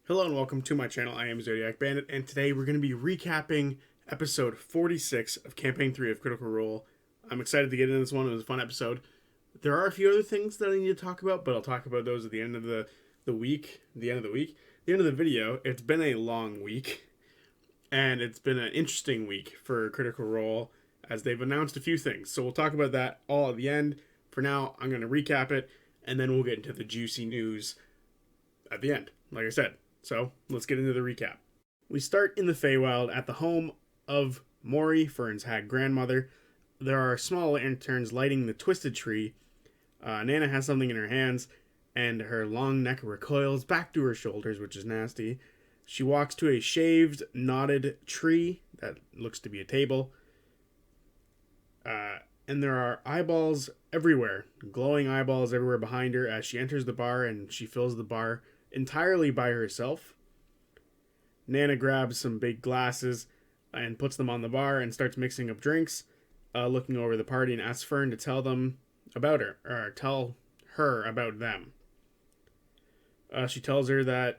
Hello and welcome to my channel. I am Zodiac Bandit, and today we're going to be recapping episode 46 of Campaign 3 of Critical Role. I'm excited to get into this one. It was a fun episode. There are a few other things that I need to talk about, but I'll talk about those at the end of the week. The end of the video. It's been a long week, and it's been an interesting week for Critical Role, as they've announced a few things. So we'll talk about that all at the end. For now, I'm going to recap it, and then we'll get into the juicy news at the end, like I said. So, let's get into the recap. We start in the Feywild at the home of Mori, Fern's hag grandmother. There are small lanterns lighting the twisted tree. Nana has something in her hands, and her long neck recoils back to her shoulders, which is nasty. She walks to a shaved, knotted tree that looks to be a table. And there are eyeballs everywhere, glowing eyeballs everywhere behind her as she enters the bar, and she fills the bar entirely by herself. Nana grabs some big glasses and puts them on the bar and starts mixing up drinks, looking over the party, and asks Fern to tell them about her, or tell her about them. She tells her about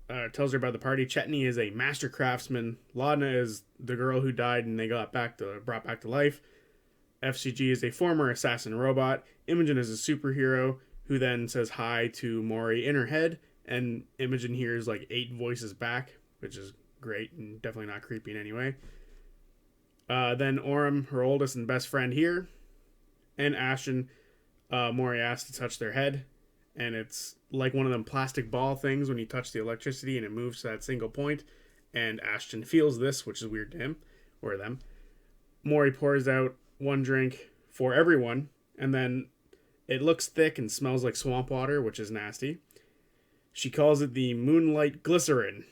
the party. Chetney is a master craftsman. Laudna is the girl who died and they brought back to life. FCG is a former assassin robot. Imogen is a superhero who then says hi to Mori in her head, and Imogen hears like 8 voices back, which is great and definitely not creepy in any way. Then Orem, her oldest and best friend here, and Ashton, Mori asks to touch their head, and it's like one of them plastic ball things when you touch the electricity and it moves to that single point, and Ashton feels this, which is weird to him, or them. Mori pours out one drink for everyone, and then it looks thick and smells like swamp water, which is nasty. She calls it the Moonlight Glycerin.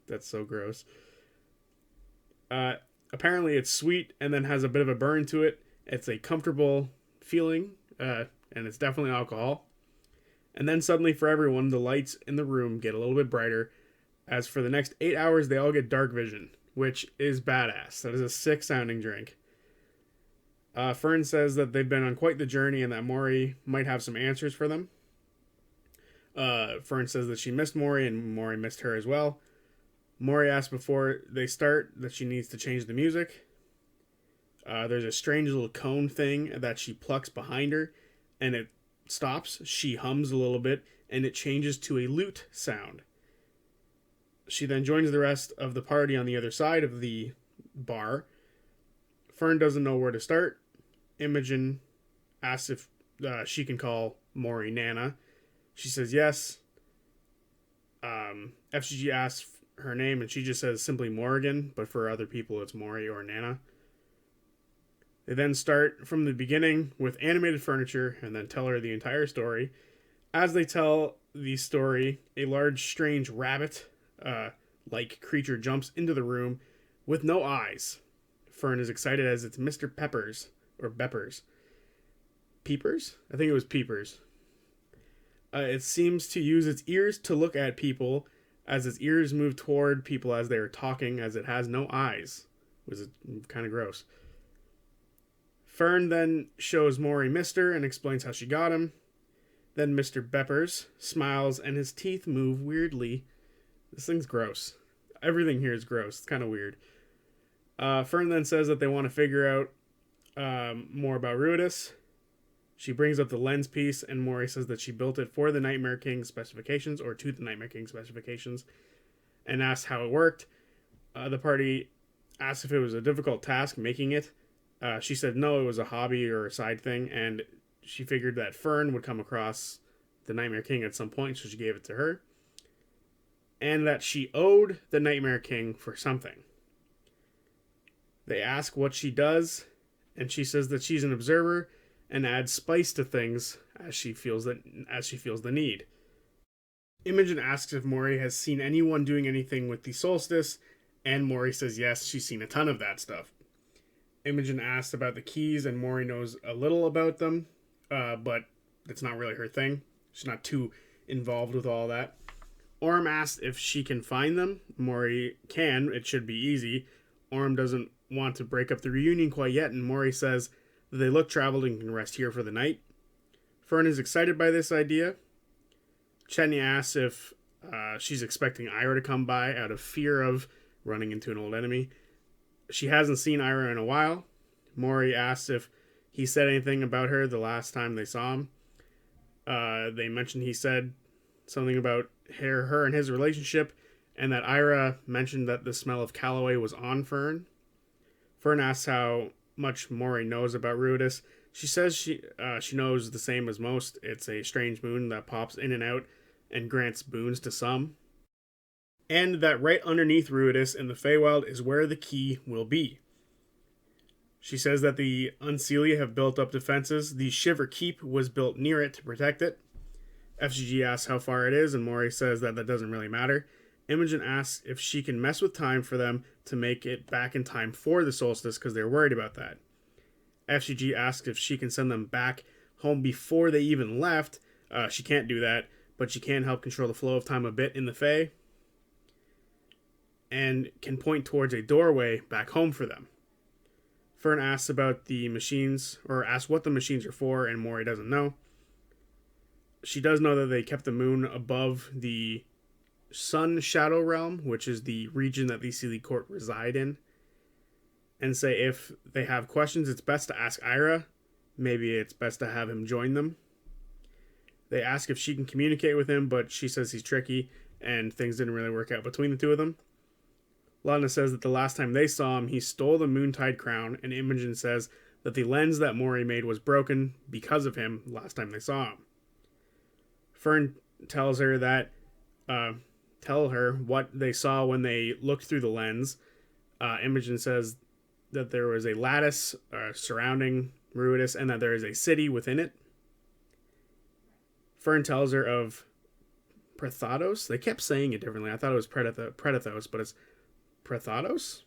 That's so gross. Apparently it's sweet and then has a bit of a burn to it. It's a comfortable feeling, and it's definitely alcohol. And then suddenly for everyone, the lights in the room get a little bit brighter. As for the next 8 hours, they all get dark vision, which is badass. That is a sick sounding drink. Fern says that they've been on quite the journey and that Mori might have some answers for them. Fern says that she missed Mori and Mori missed her as well. Mori asks before they start that she needs to change the music. There's a strange little cone thing that she plucks behind her, and it stops. She hums a little bit, and it changes to a lute sound. She then joins the rest of the party on the other side of the bar. Fern doesn't know where to start. Imogen asks if she can call Mori Nana. She says yes. FCG asks her name, and she just says simply Morrigan, but for other people it's Mori or Nana. They then start from the beginning with animated furniture and then tell her the entire story. As they tell the story, a large, strange rabbit-like creature jumps into the room with no eyes. Fern is excited as it's Mr. Peppers, or Beppers. Peepers? I think it was Peepers. It seems to use its ears to look at people, as its ears move toward people as they are talking, as it has no eyes. It was kind of gross. Fern then shows Mori Mister and explains how she got him. Then Mr. Beppers smiles and his teeth move weirdly. This thing's gross. Everything here is gross. It's kind of weird. Fern then says that they want to figure out more about Ruidus. She brings up the lens piece, and Mori says that she built it for the Nightmare King specifications, or to the Nightmare King specifications, and asks how it worked. The party asks if it was a difficult task making it. She said no, it was a hobby or a side thing, and she figured that Fern would come across the Nightmare King at some point, so she gave it to her. And that she owed the Nightmare King for something. They ask what she does, and she says that she's an observer and adds spice to things as she feels the need. Imogen asks if Mori has seen anyone doing anything with the solstice, and Mori says yes, she's seen a ton of that stuff. Imogen asks about the keys, and Mori knows a little about them, but it's not really her thing. She's not too involved with all that. Orem asks if she can find them. Mori can, it should be easy. Orem doesn't want to break up the reunion quite yet, and Mori says that they look traveled and can rest here for the night. Fern is excited by this idea. Chetney asks if She's expecting Ira to come by out of fear of running into an old enemy. She hasn't seen Ira in a while. Mori asks if he said anything about her the last time they saw him. They mentioned he said something about her and his relationship, and that Ira mentioned that the smell of Calloway was on Fern. Fern asks how much Mori knows about Ruidus. She says she knows the same as most. It's a strange moon that pops in and out and grants boons to some. And that right underneath Ruidus in the Feywild is where the key will be. She says that the Unseelie have built up defenses. The Shiver Keep was built near it to protect it. FGG asks how far it is, and Mori says that doesn't really matter. Imogen asks if she can mess with time for them to make it back in time for the solstice, because they're worried about that. FGG asks if she can send them back home before they even left. She can't do that, but she can help control the flow of time a bit in the Fae, and can point towards a doorway back home for them. Fern asks about the machines, or asks what the machines are for, and Mori doesn't know. She does know that they kept the moon above the Sun Shadow Realm, which is the region that the Seelie Court reside in, and say if they have questions, it's best to ask Ira. Maybe it's best to have him join them. They ask if she can communicate with him, but she says he's tricky, and things didn't really work out between the two of them. Lana says that the last time they saw him, he stole the Moontide crown, and Imogen says that the lens that Mori made was broken because of him last time they saw him. Fern tells her that, tell her what they saw when they looked through the lens. Imogen says that there was a lattice surrounding Ruidus, and that there is a city within it. Fern tells her of Prethatos. They kept saying it differently. I thought it was Predathos, but it's Prethatos.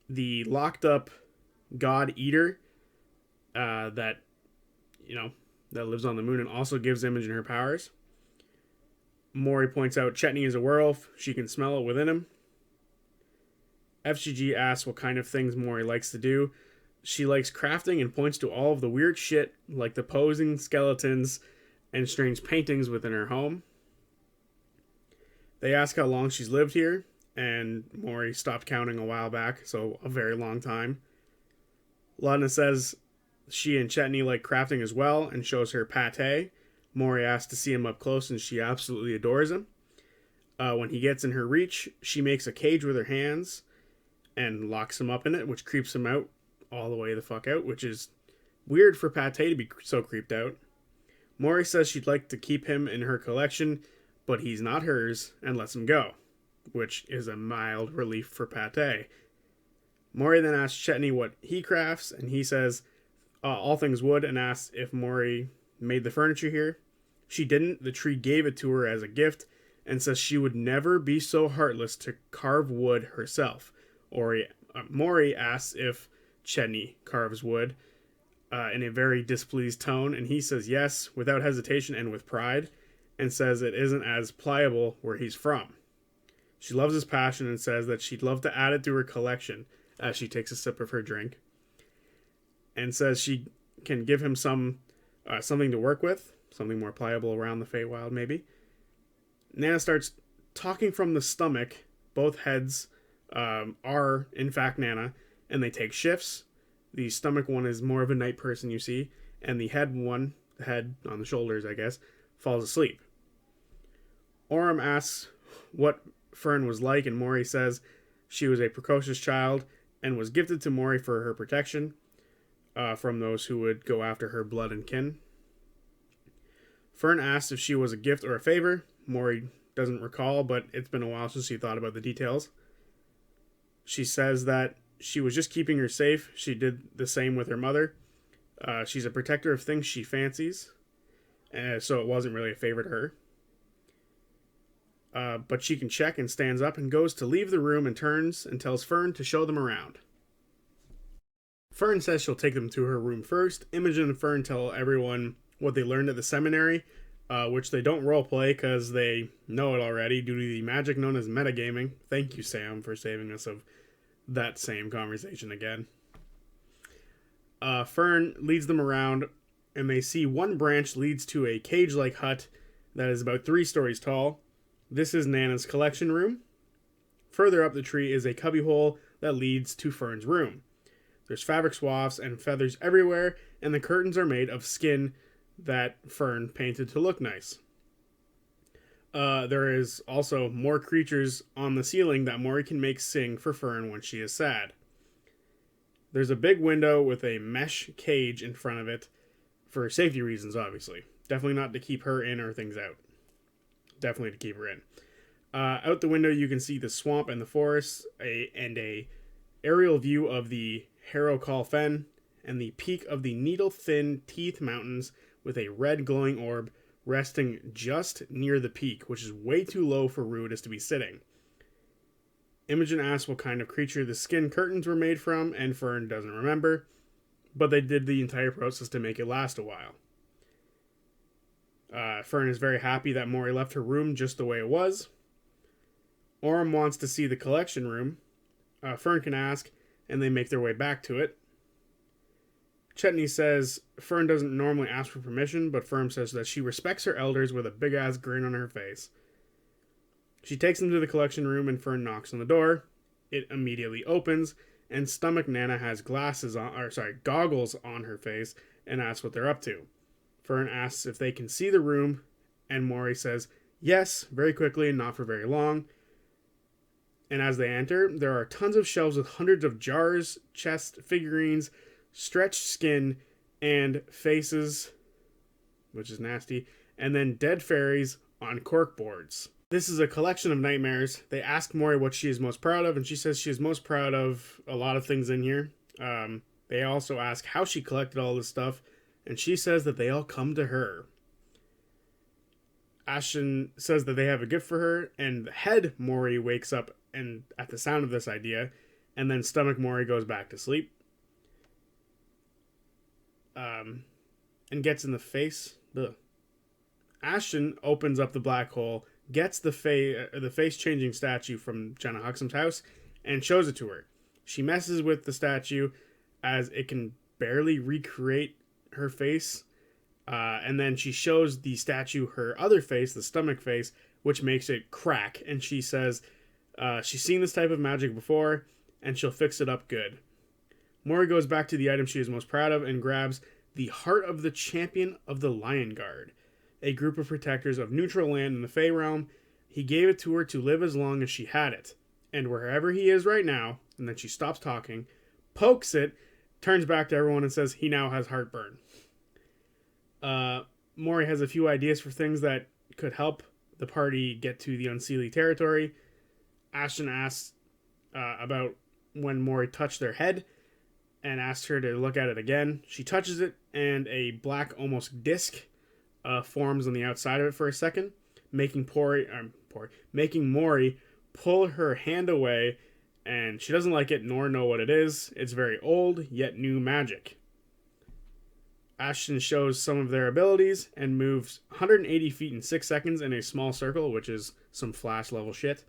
The locked up god eater that lives on the moon and also gives Imogen her powers. Mori points out Chetney is a werewolf. She can smell it within him. FGG asks what kind of things Mori likes to do. She likes crafting and points to all of the weird shit like the posing skeletons and strange paintings within her home. They ask how long she's lived here, and Mori stopped counting a while back, so a very long time. Lana says she and Chetney like crafting as well and shows her pate. Mori asks to see him up close, and she absolutely adores him. When he gets in her reach, she makes a cage with her hands and locks him up in it, which creeps him out all the way the fuck out, which is weird for Pate to be so creeped out. Mori says she'd like to keep him in her collection, but he's not hers, and lets him go, which is a mild relief for Pate. Mori then asks Chetney what he crafts, and he says all things wood, and asks if Mori made the furniture here. She didn't. The tree gave it to her as a gift, and says she would never be so heartless to carve wood herself. Mori asks if Chetney carves wood in a very displeased tone, and he says yes, without hesitation and with pride, and says it isn't as pliable where he's from. She loves his passion and says that she'd love to add it to her collection as she takes a sip of her drink, and says she can give him something to work with, something more pliable around the Feywild maybe. Nana starts talking from the stomach. Both heads are in fact Nana, and they take shifts. The stomach one is more of a night person, you see, and the head one, the head on the shoulders I guess, falls asleep. Orem asks what Fern was like, and Mori says she was a precocious child and was gifted to Mori for her protection from those who would go after her blood and kin. Fern asks if she was a gift or a favor. Mori doesn't recall, but it's been a while since she thought about the details. She says that she was just keeping her safe. She did the same with her mother. She's a protector of things she fancies, so it wasn't really a favor to her. But she can check, and stands up and goes to leave the room and turns and tells Fern to show them around. Fern says she'll take them to her room first. Imogen and Fern tell everyone what they learned at the seminary, which they don't roleplay because they know it already due to the magic known as metagaming. Thank you, Sam, for saving us of that same conversation again. Fern leads them around, and they see one branch leads to a cage-like hut that is about 3 stories tall. This is Nana's collection room. Further up the tree is a cubbyhole that leads to Fern's room. There's fabric swathes and feathers everywhere, and the curtains are made of skin that Fern painted to look nice. There is also more creatures on the ceiling that Mori can make sing for Fern when she is sad. There's a big window with a mesh cage in front of it for safety reasons, obviously. Definitely not to keep her in or things out. Definitely to keep her in. Out the window, you can see the swamp and the forest, and a aerial view of the Harrow Call Fen and the peak of the needle-thin Teeth Mountains with a red glowing orb resting just near the peak, which is way too low for Ruidus to be sitting. Imogen asks what kind of creature the skin curtains were made from, and Fern doesn't remember, but they did the entire process to make it last a while. Fern is very happy that Mori left her room just the way it was. Orm wants to see the collection room. Fern can ask, and they make their way back to it. Chetney says Fern doesn't normally ask for permission, but Fern says that she respects her elders with a big-ass grin on her face. She takes them to the collection room, and Fern knocks on the door. It immediately opens, and Stomach Nana has goggles on her face and asks what they're up to. Fern asks if they can see the room, and Mori says yes, very quickly and not for very long. And as they enter, there are tons of shelves with hundreds of jars, chests, figurines, stretched skin, and faces, which is nasty, and then dead fairies on cork boards. This is a collection of nightmares. They ask Mori what she is most proud of, and she says she is most proud of a lot of things in here. They also ask how she collected all this stuff, and she says that they all come to her. Ashton says that they have a gift for her, and the head Mori wakes up and at the sound of this idea, and then Stomach Mori goes back to sleep. And gets in the face. Ugh. Ashton opens up the black hole, gets the face-changing statue from Jenna Huxham's house, and shows it to her. She messes with the statue as it can barely recreate her face. And then she shows the statue her other face, the stomach face, which makes it crack. And she says she's seen this type of magic before, and she'll fix it up good. Mori goes back to the item she is most proud of and grabs the heart of the champion of the Lion Guard, a group of protectors of neutral land in the Fey realm. He gave it to her to live as long as she had it. And wherever he is right now, and then she stops talking, pokes it, turns back to everyone and says he now has heartburn. Mori has a few ideas for things that could help the party get to the Unseelie territory. Ashton asks about when Mori touched their head and asks her to look at it again. She touches it, and a black, almost disc forms on the outside of it for a second, making Mori pull her hand away, and she doesn't like it nor know what it is. It's very old, yet new magic. Ashton shows some of their abilities and moves 180 feet in 6 seconds in a small circle, which is some Flash level shit.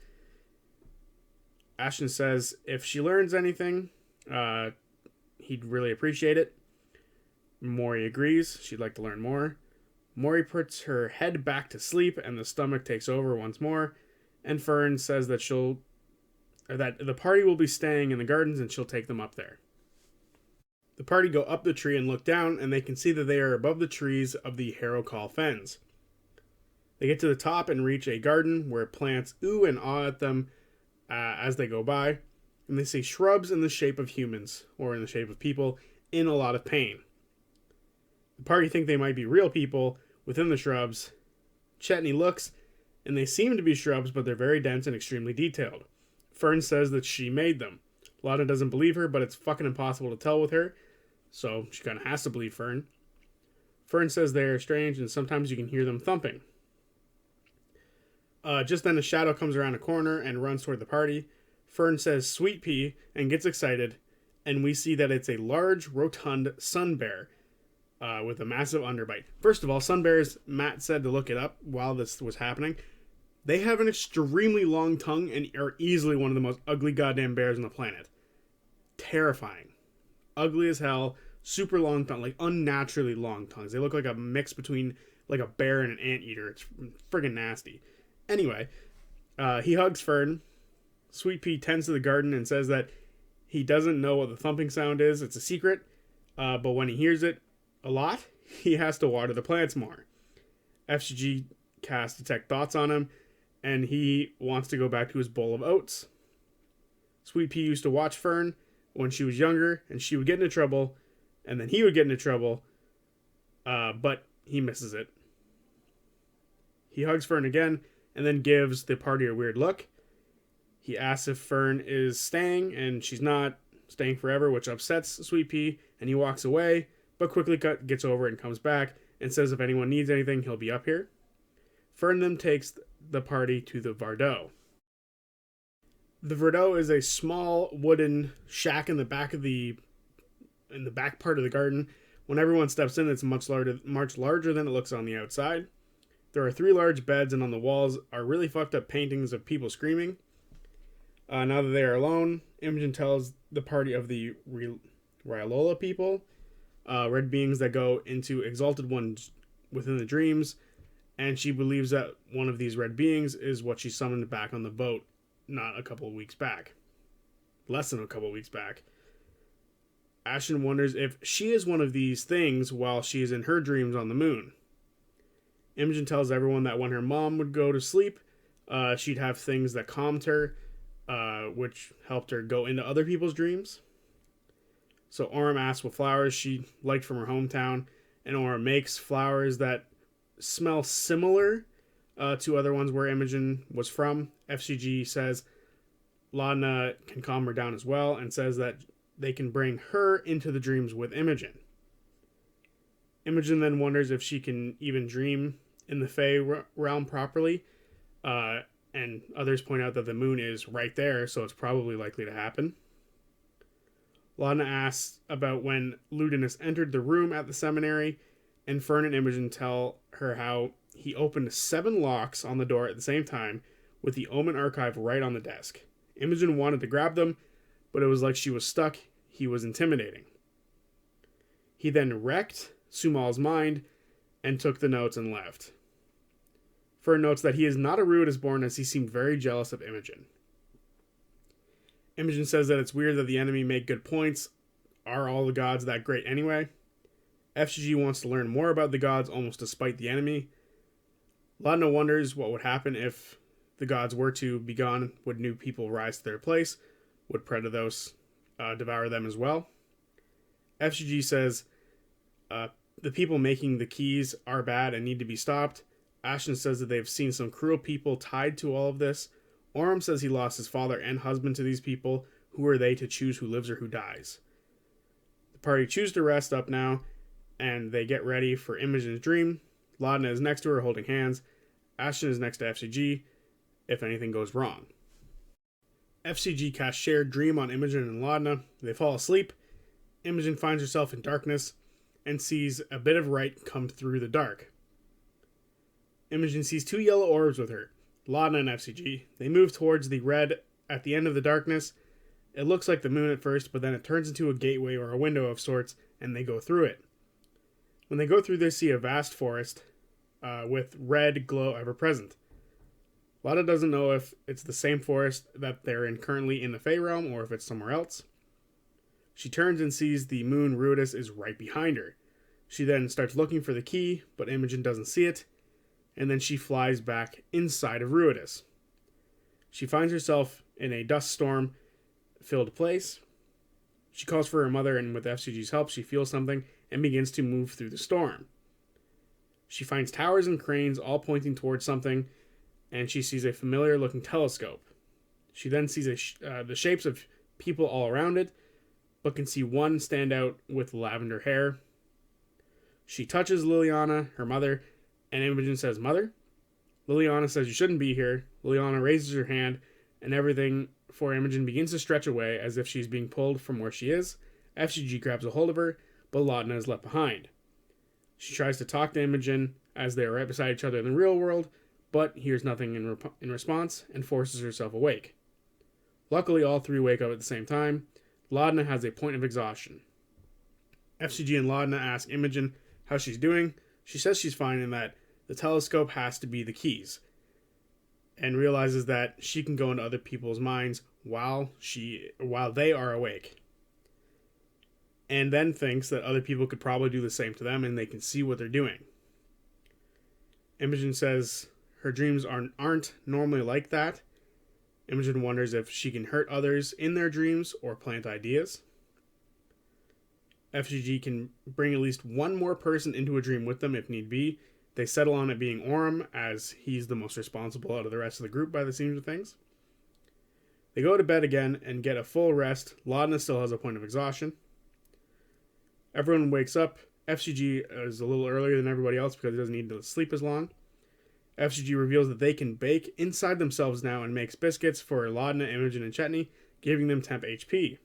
Ashton says if she learns anything, he'd really appreciate it. Mori agrees. She'd like to learn more. Mori puts her head back to sleep, and the stomach takes over once more. And Fern says that the party will be staying in the gardens, and she'll take them up there. The party go up the tree and look down, and they can see that they are above the trees of the Harrow Call Fens. They get to the top and reach a garden where plants ooh and ah at them as they go by, and they see shrubs in the shape of humans, or in the shape of people, in a lot of pain. The party think they might be real people within the shrubs. Chetney looks, and they seem to be shrubs, but they're very dense and extremely detailed. Fern says that she made them. Lana doesn't believe her, but it's fucking impossible to tell with her, so she kind of has to believe Fern. Fern says they're strange, and sometimes you can hear them thumping. Just then a shadow comes around a corner and runs toward the party. Fern says sweet pea and gets excited, and we see that it's a large, rotund sun bear with a massive underbite. First of all, sun bears, Matt said to look it up while this was happening. They have an extremely long tongue and are easily one of the most ugly goddamn bears on the planet. Terrifying. Ugly as hell, super long tongue, like unnaturally long tongues. They look like a mix between like a bear and an anteater. It's friggin' nasty. Anyway, he hugs Fern. Sweet Pea tends to the garden and says that he doesn't know what the thumping sound is. It's a secret. But when he hears it a lot, he has to water the plants more. FCG casts Detect Thoughts on him, and he wants to go back to his bowl of oats. Sweet Pea used to watch Fern when she was younger, and she would get into trouble, and then he would get into trouble, but he misses it. He hugs Fern again, and then gives the party a weird look. He asks if Fern is staying, and she's not staying forever, which upsets Sweet Pea, and he walks away, but quickly gets over it and comes back, and says if anyone needs anything, he'll be up here. Fern then takes the party to the Vardeau. The Vardeau is a small wooden shack in the back part of the garden. When everyone steps in, it's much larger than it looks on the outside. There are 3 large beds, and on the walls are really fucked up paintings of people screaming. Now that they are alone, Imogen tells the party of the Ryalola people, red beings that go into exalted ones within the dreams, and she believes that one of these red beings is what she summoned back on the boat less than a couple of weeks back. Ashen wonders if she is one of these things while she is in her dreams on the moon. Imogen tells everyone that when her mom would go to sleep, she'd have things that calmed her, which helped her go into other people's dreams. So Orem asks what flowers she liked from her hometown, and Orem makes flowers that smell similar to other ones where Imogen was from. FCG says Laudna can calm her down as well, and says that they can bring her into the dreams with Imogen. Imogen then wonders if she can even dream in the Fey realm properly, and others point out that the moon is right there, so it's probably likely to happen. Laudna asks about when Ludinus entered the room at the seminary, and Fern and Imogen tell her how he opened 7 locks on the door at the same time, with the Omen archive right on the desk. Imogen wanted to grab them, but it was like she was stuck. He was intimidating. He then wrecked Sumal's mind and took the notes and left. Fern notes that he is not a Ruidus born, as he seemed very jealous of Imogen. Imogen says that it's weird that the enemy make good points. Are all the gods that great anyway? FCG wants to learn more about the gods almost despite the enemy. Laudna wonders what would happen if the gods were to be gone. Would new people rise to their place? Would Predathos devour them as well? FCG says the people making the keys are bad and need to be stopped. Ashton says that they've seen some cruel people tied to all of this. Orem says he lost his father and husband to these people. Who are they to choose who lives or who dies? The party choose to rest up now, and they get ready for Imogen's dream. Laudna is next to her holding hands. Ashton is next to FCG if anything goes wrong. FCG casts Shared Dream on Imogen and Laudna. They fall asleep. Imogen finds herself in darkness and sees a bit of light come through the dark. Imogen sees 2 yellow orbs with her, Laudna and FCG. They move towards the red at the end of the darkness. It looks like the moon at first, but then it turns into a gateway or a window of sorts, and they go through it. When they go through, they see a vast forest with red glow ever present. Laudna doesn't know if it's the same forest that they're in currently in the Fey realm or if it's somewhere else. She turns and sees the moon Ruidus is right behind her. She then starts looking for the key, but Imogen doesn't see it, and then she flies back inside of Ruidus. She finds herself in a dust storm filled place. She calls for her mother, and with FCG's help, she feels something and begins to move through the storm. She finds towers and cranes all pointing towards something, and she sees a familiar looking telescope. She then sees the shapes of people all around it, but can see one stand out with lavender hair. She touches Liliana, her mother, and Imogen says, "Mother?" Liliana says, "You shouldn't be here." Liliana raises her hand, and everything for Imogen begins to stretch away as if she's being pulled from where she is. FCG grabs a hold of her, but Laudna is left behind. She tries to talk to Imogen as they are right beside each other in the real world, but hears nothing in response and forces herself awake. Luckily, all 3 wake up at the same time. Laudna has a point of exhaustion. FCG and Laudna ask Imogen how she's doing. She says she's fine and that the telescope has to be the keys, and realizes that she can go into other people's minds while they are awake. And then thinks that other people could probably do the same to them and they can see what they're doing. Imogen says her dreams aren't normally like that. Imogen wonders if she can hurt others in their dreams or plant ideas. FGG can bring at least one more person into a dream with them if need be. They settle on it being Orm, as he's the most responsible out of the rest of the group by the seams of things. They go to bed again and get a full rest. Laudna still has a point of exhaustion. Everyone wakes up. FGG is a little earlier than everybody else because he doesn't need to sleep as long. FGG reveals that they can bake inside themselves now and makes biscuits for Laudna, Imogen, and Chetney, giving them temp HP.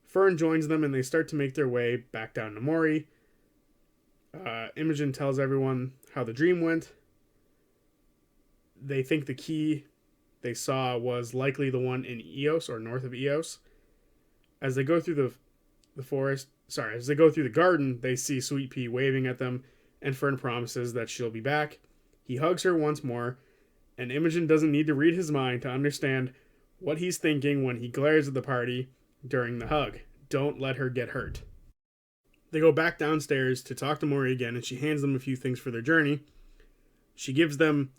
Fern joins them and they start to make their way back down to Mori. Imogen tells everyone how the dream went. They think the key they saw was likely the one in Eos or north of Eos. As they go through as they go through the garden, they see Sweet Pea waving at them, and Fern promises that she'll be back. He hugs her once more, and Imogen doesn't need to read his mind to understand what he's thinking when he glares at the party during the hug. Don't let her get hurt. They go back downstairs to talk to Mori again, and she hands them a few things for their journey. She gives them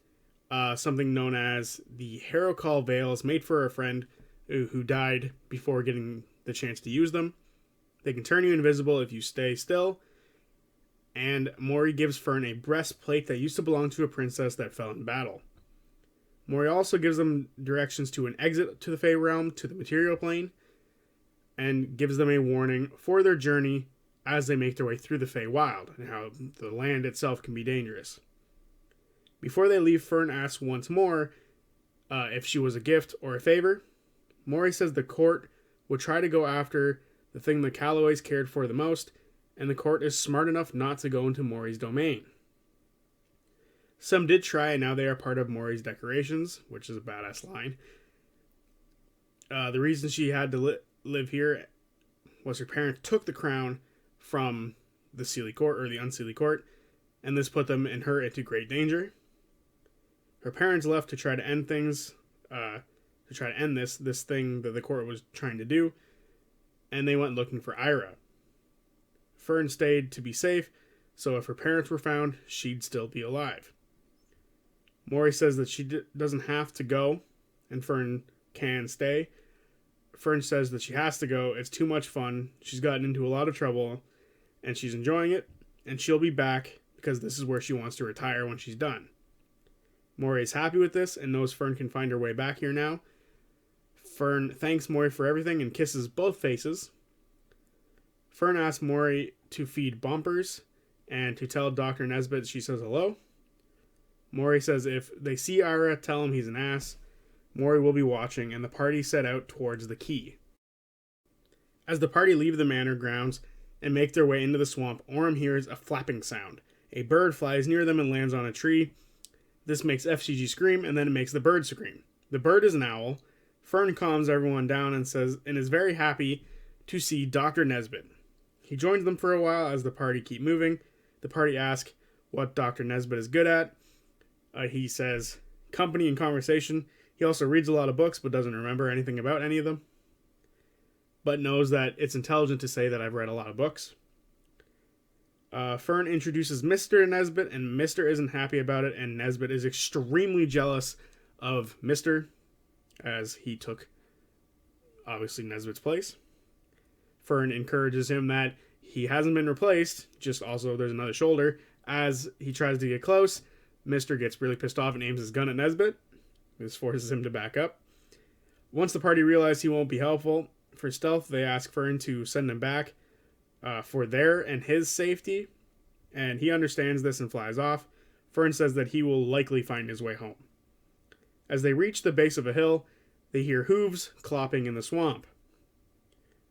something known as the Herocall Veils, made for a friend who died before getting the chance to use them. They can turn you invisible if you stay still. And Mori gives Fern a breastplate that used to belong to a princess that fell in battle. Mori also gives them directions to an exit to the Fey realm, to the material plane, and gives them a warning for their journey as they make their way through the Feywild, and how the land itself can be dangerous. Before they leave, Fern asks once more if she was a gift or a favor. Mori says the court would try to go after the thing the Calloways cared for the most, and the court is smart enough not to go into Mori's domain. Some did try, and now they are part of Mori's decorations, which is a badass line. The reason she had to live here was her parents took the crown from the Seelie Court, or the Unseelie Court, and this put them and her into great danger. Her parents left to try to end things, this thing that the court was trying to do, and they went looking for Ira. Fern stayed to be safe, so if her parents were found, she'd still be alive. Mori says that she doesn't have to go, and Fern can stay. Fern says that she has to go. It's too much fun. She's gotten into a lot of trouble, and she's enjoying it, and she'll be back because this is where she wants to retire when she's done. Mori is happy with this and knows Fern can find her way back here now. Fern thanks Mori for everything and kisses both faces. Fern asks Mori to feed Bumpers and to tell Dr. Nesbitt she says hello. Mori says if they see Ira, tell him he's an ass. Mori will be watching, and the party set out towards the key. As the party leave the manor grounds and make their way into the swamp, Orm hears a flapping sound. A bird flies near them and lands on a tree. This makes FGG scream, and then it makes the bird scream. The bird is an owl. Fern calms everyone down and is very happy to see Dr. Nesbitt. He joins them for a while as the party keep moving. The party asks what Dr. Nesbitt is good at. He says company and conversation. He also reads a lot of books but doesn't remember anything about any of them, but knows that it's intelligent to say that I've read a lot of books. Fern introduces Mr. Nesbitt, and Mr. isn't happy about it, and Nesbitt is extremely jealous of Mr. as he took, obviously, Nesbitt's place. Fern encourages him that he hasn't been replaced, just also there's another shoulder. As he tries to get close, Mr. gets really pissed off and aims his gun at Nesbitt. This forces him to back up. Once the party realize he won't be helpful for stealth, they ask Fern to send him back for their and his safety, and he understands this and flies off. Fern says that he will likely find his way home. As they reach the base of a hill, they hear hooves clopping in the swamp.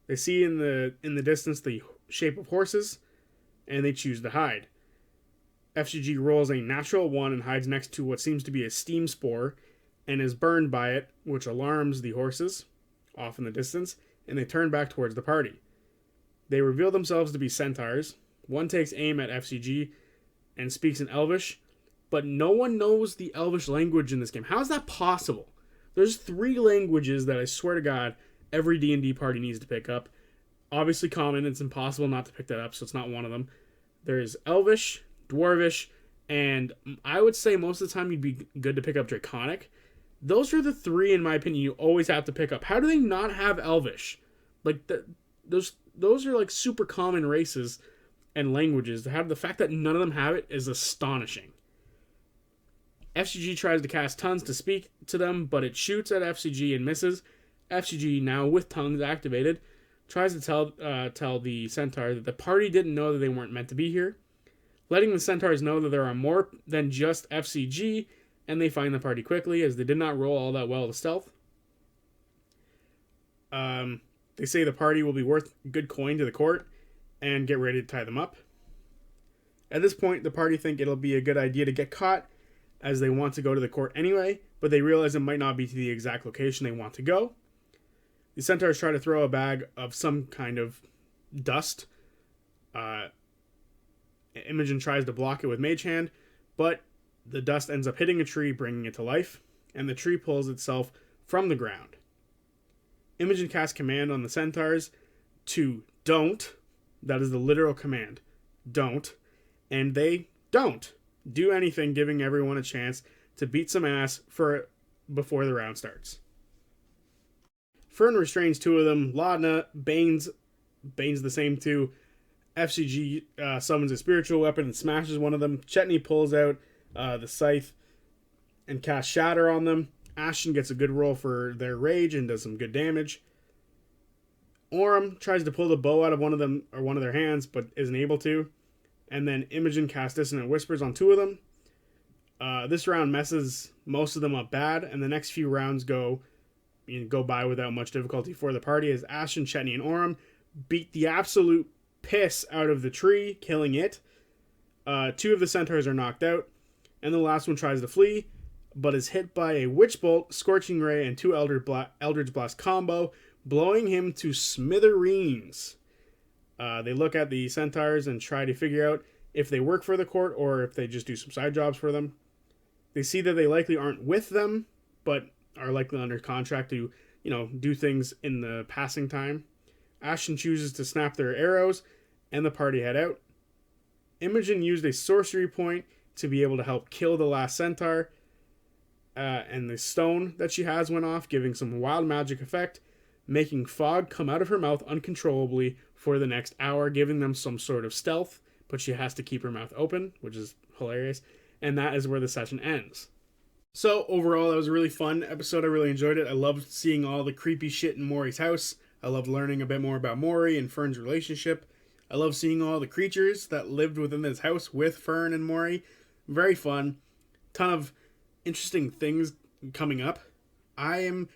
They see in the distance the shape of horses, and they choose to hide. FGG rolls a natural 1 and hides next to what seems to be a steam spore, and is burned by it, which alarms the horses off in the distance, and they turn back towards the party. They reveal themselves to be centaurs. One takes aim at FGG, and speaks in Elvish, but no one knows the Elvish language in this game. How is that possible? There's 3 languages that I swear to God every D&D party needs to pick up. Obviously Common, it's impossible not to pick that up, so it's not one of them. There's Elvish, Dwarvish, and I would say most of the time you'd be good to pick up Draconic. Those are the 3, in my opinion, you always have to pick up. How do they not have Elvish? Like, those are like super common races and languages. The fact that none of them have it is astonishing. FCG tries to cast tongues to speak to them, but it shoots at FCG and misses. FCG, now with tongues activated, tries to tell the Centaur that the party didn't know that they weren't meant to be here, letting the Centaurs know that there are more than just FCG, and they find the party quickly as they did not roll all that well to stealth. They say the party will be worth good coin to the court and get ready to tie them up. At this point, the party think it'll be a good idea to get caught as they want to go to the court anyway, but they realize it might not be to the exact location they want to go. The Centaurs try to throw a bag of some kind of dust. Imogen tries to block it with Mage Hand, but the dust ends up hitting a tree, bringing it to life, and the tree pulls itself from the ground. Imogen casts command on the Centaurs to don't. That is the literal command. Don't. And they don't do anything, giving everyone a chance to beat some ass before the round starts. Fern restrains 2 of them. Laudna, Bane's the same 2. FCG summons a spiritual weapon and smashes one of them. Chetney pulls out the scythe and casts Shatter on them. Ashton gets a good roll for their rage and does some good damage. Orem tries to pull the bow out of one of them or one of their hands, but isn't able to. And then Imogen casts Dissonant Whispers on 2 of them. This round messes most of them up bad, and the next few rounds go by without much difficulty for the party as Ashton, Chetney, and Orem beat the absolute piss out of the tree, killing it. 2 of the Centaurs are knocked out, and the last one tries to flee, but is hit by a Witch Bolt, Scorching Ray, and 2 Eldritch Blast combo, blowing him to smithereens. They look at the Centaurs and try to figure out if they work for the court or if they just do some side jobs for them. They see that they likely aren't with them, but are likely under contract to, do things in the passing time. Ashton chooses to snap their arrows, and the party head out. Imogen used a sorcery point to be able to help kill the last Centaur, and the stone that she has went off, giving some wild magic effect, making fog come out of her mouth uncontrollably for the next hour, giving them some sort of stealth, but she has to keep her mouth open, which is hilarious, and that is where the session ends. So, overall, that was a really fun episode. I really enjoyed it. I loved seeing all the creepy shit in Mori's house. I loved learning a bit more about Mori and Fern's relationship. I love seeing all the creatures that lived within this house with Fern and Mori. Very fun. Ton of interesting things coming up. I am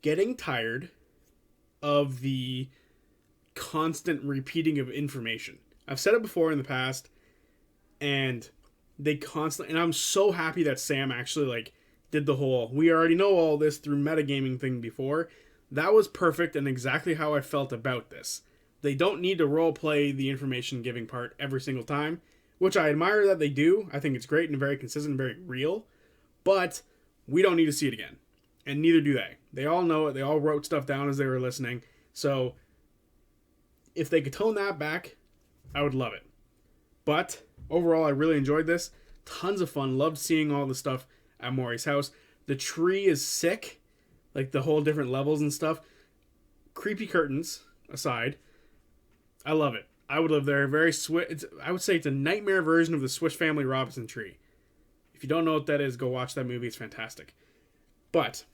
getting tired of the constant repeating of information. I've said it before in the past, and and I'm so happy that Sam actually did the whole we already know all this through metagaming thing before. That was perfect and exactly how I felt about this. They don't need to role play the information giving part every single time, which I admire that they do. I think it's great and very consistent and very real, but we don't need to see it again, and neither do they. They all know it. They all wrote stuff down as they were listening, so if they could tone that back, I would love it. But overall, I really enjoyed this. Tons of fun. Loved seeing all the stuff at Mori's house. The tree is sick. The whole different levels and stuff. Creepy curtains aside, I love it. I would live there. I would say it's a nightmare version of the Swiss Family Robinson tree. If you don't know what that is, go watch that movie. It's fantastic. But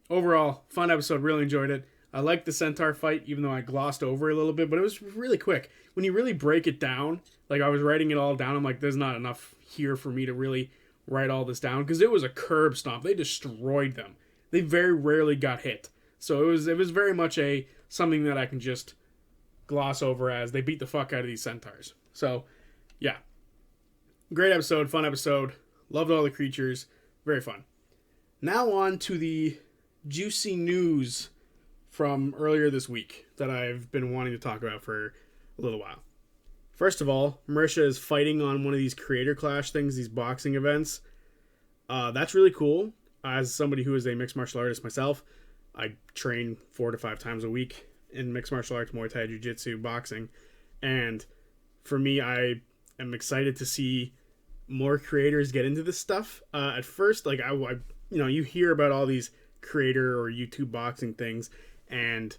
overall, fun episode. Really enjoyed it. I liked the Centaur fight, even though I glossed over it a little bit, but it was really quick. When you really break it down, I was writing it all down, I'm like, there's not enough here for me to really write all this down, because it was a curb stomp. They destroyed them. They very rarely got hit. So it was very much something that I can just gloss over as they beat the fuck out of these Centaurs. So, yeah. Great episode, fun episode. Loved all the creatures. Very fun. Now on to the juicy news from earlier this week that I've been wanting to talk about for a little while. First of all, Marisha is fighting on one of these creator clash things, these boxing events. That's really cool. As somebody who is a mixed martial artist myself, I train 4 to 5 times a week in mixed martial arts, Muay Thai, Jiu-Jitsu, boxing. And for me, I am excited to see more creators get into this stuff. At first, like you hear about all these creator or YouTube boxing things, and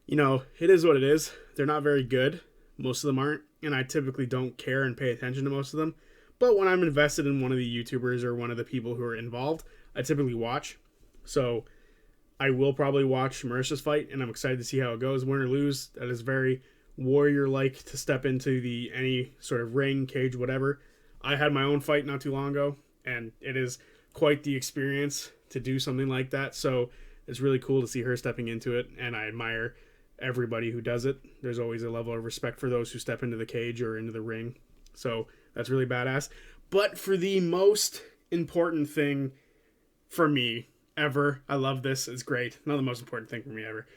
it is what it is. They're not very good. Most of them aren't, and I typically don't care and pay attention to most of them. But when I'm invested in one of the YouTubers or one of the people who are involved, I typically watch. So I will probably watch Marisha's fight, and I'm excited to see how it goes. Win or lose, that is very warrior-like to step into any sort of ring, cage, whatever. I had my own fight not too long ago, and it is quite the experience to do something like that. So it's really cool to see her stepping into it, and I admire everybody who does it. There's always a level of respect for those who step into the cage or into the ring. So that's really badass. But for the most important thing for me ever, I love this, it's great. Not the most important thing for me ever.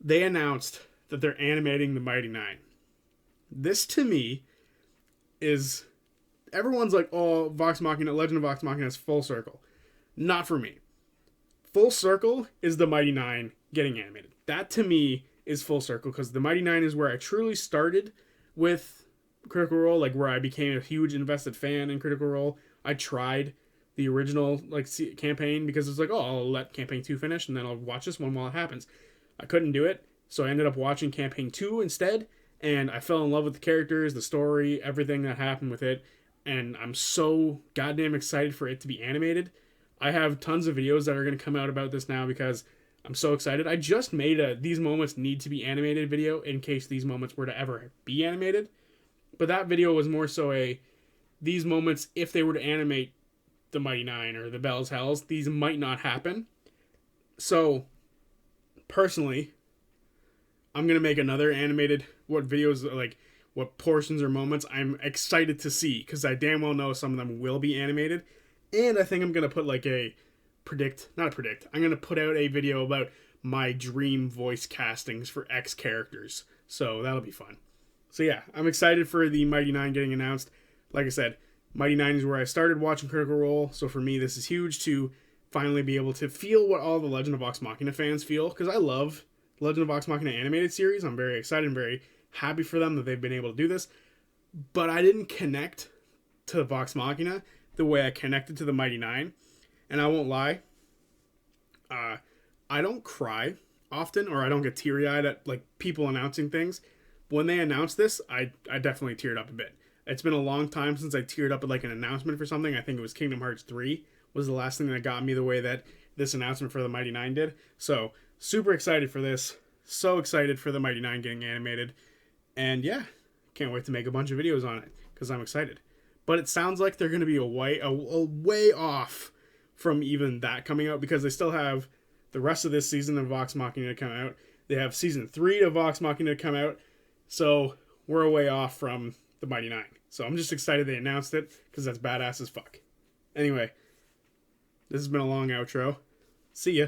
They announced that they're animating the Mighty Nine. This to me is, everyone's like, oh, Vox Machina, Legend of Vox Machina is full circle. Not for me. Full circle is the Mighty Nine getting animated. That to me is full circle, because the Mighty Nine is where I truly started with Critical Role, like where I became a huge invested fan in Critical Role. I tried the original campaign because it was like, oh, I'll let campaign 2 finish and then I'll watch this one while it happens. I couldn't do it, so I ended up watching campaign 2 instead, and I fell in love with the characters, the story, everything that happened with it, and I'm so goddamn excited for it to be animated. I have tons of videos that are going to come out about this now because I'm so excited. I just made a These Moments Need to Be Animated video in case these moments were to ever be animated. But that video was more so these moments, if they were to animate the Mighty Nine or the Bell's Hells, these might not happen. So, personally, I'm going to make another animated, what portions or moments I'm excited to see, because I damn well know some of them will be animated. And I think I'm going to put I'm going to put out a video about my dream voice castings for X characters. So that'll be fun. So yeah, I'm excited for the Mighty Nine getting announced. Like I said, Mighty Nine is where I started watching Critical Role. So for me, this is huge to finally be able to feel what all the Legend of Vox Machina fans feel. Because I love Legend of Vox Machina animated series. I'm very excited and very happy for them that they've been able to do this. But I didn't connect to Vox Machina the way I connected to the Mighty Nine. And I won't lie, I don't cry often, or I don't get teary-eyed at people announcing things. When they announced this, I definitely teared up a bit. It's been a long time since I teared up at an announcement for something. I think it was Kingdom Hearts 3 was the last thing that got me the way that this announcement for the Mighty Nine did. So, super excited for this. So excited for the Mighty Nine getting animated. And yeah, can't wait to make a bunch of videos on it, because I'm excited. But it sounds like they're going to be a way off from even that coming out, because they still have the rest of this season of Vox Machina to come out. They have season 3 of Vox Machina to come out. So we're a way off from the Mighty Nine. So I'm just excited they announced it, because that's badass as fuck. Anyway, this has been a long outro. See ya.